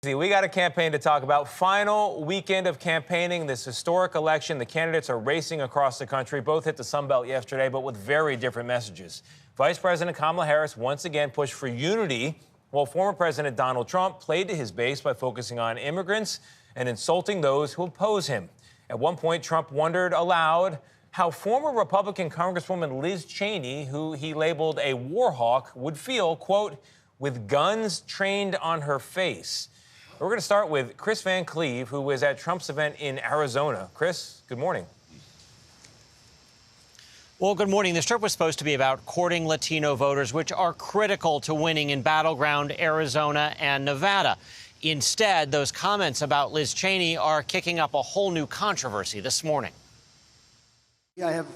We got a campaign to talk about. Final weekend of campaigning, this historic election. The candidates are racing across the country. Both hit the Sun Belt yesterday, but with very different messages. Vice President Kamala Harris once again pushed for unity, while former President Donald Trump played to his base by focusing on immigrants and insulting those who oppose him. At one point, Trump wondered aloud how former Republican Congresswoman Liz Cheney, who he labeled a war hawk, would feel, quote, with guns trained on her face. We're going to start with Chris Van Cleve, who was at Trump's event in Arizona. Chris, good morning. Well, good morning. This trip was supposed to be about courting Latino voters, which are critical to winning in battleground Arizona and Nevada. Instead, those comments about Liz Cheney are kicking up a whole new controversy this morning. I have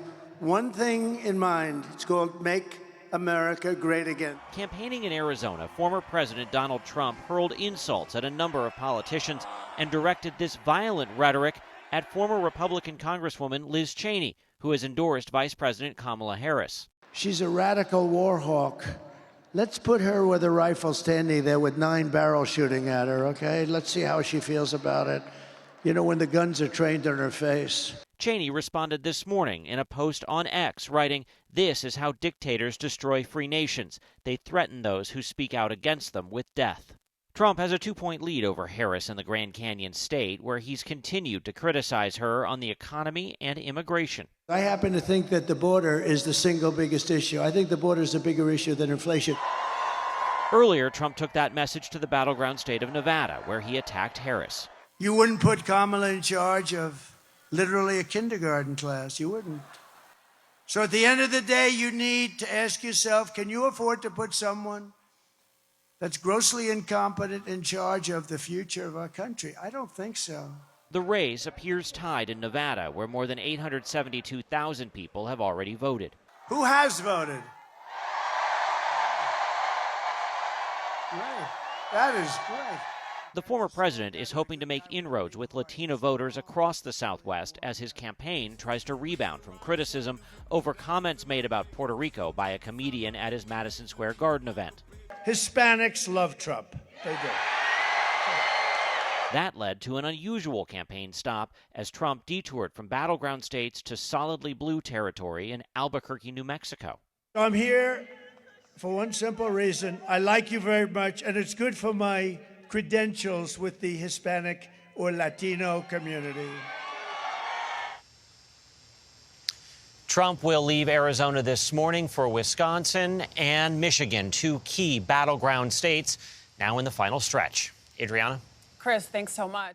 one thing in mind. It's called Make America Great Again. Campaigning in Arizona, former President Donald Trump hurled insults at a number of politicians and directed this violent rhetoric at former Republican Congresswoman Liz Cheney, who has endorsed Vice President Kamala Harris. She's a radical war hawk. Let's put her with a rifle standing there with 9 barrels shooting at her, okay? Let's see how she feels about it. You know, when the guns are trained on her face. Cheney responded this morning in a post on X, writing, "This is how dictators destroy free nations. They threaten those who speak out against them with death." Trump has a 2-point lead over Harris in the Grand Canyon state, where he's continued to criticize her on the economy and immigration. I happen to think that the border is the single biggest issue. I think the border is a bigger issue than inflation. Earlier, Trump took that message to the battleground state of Nevada, where he attacked Harris. You wouldn't put Kamala in charge of literally a kindergarten class. You wouldn't. So at the end of the day, you need to ask yourself, can you afford to put someone that's grossly incompetent in charge of the future of our country? I don't think so. The race appears tied in Nevada, where more than 872,000 people have already voted. Who has voted? Great. That is great. The former president is hoping to make inroads with Latino voters across the Southwest as his campaign tries to rebound from criticism over comments made about Puerto Rico by a comedian at his Madison Square Garden event. Hispanics love Trump. They do. That led to an unusual campaign stop as Trump detoured from battleground states to solidly blue territory in Albuquerque, New Mexico. I'm here for one simple reason. I like you very much, and it's good for my credentials with the Hispanic or Latino community. Trump will leave Arizona this morning for Wisconsin and Michigan, 2 key battleground states, now in the final stretch. Adriana? Chris, thanks so much.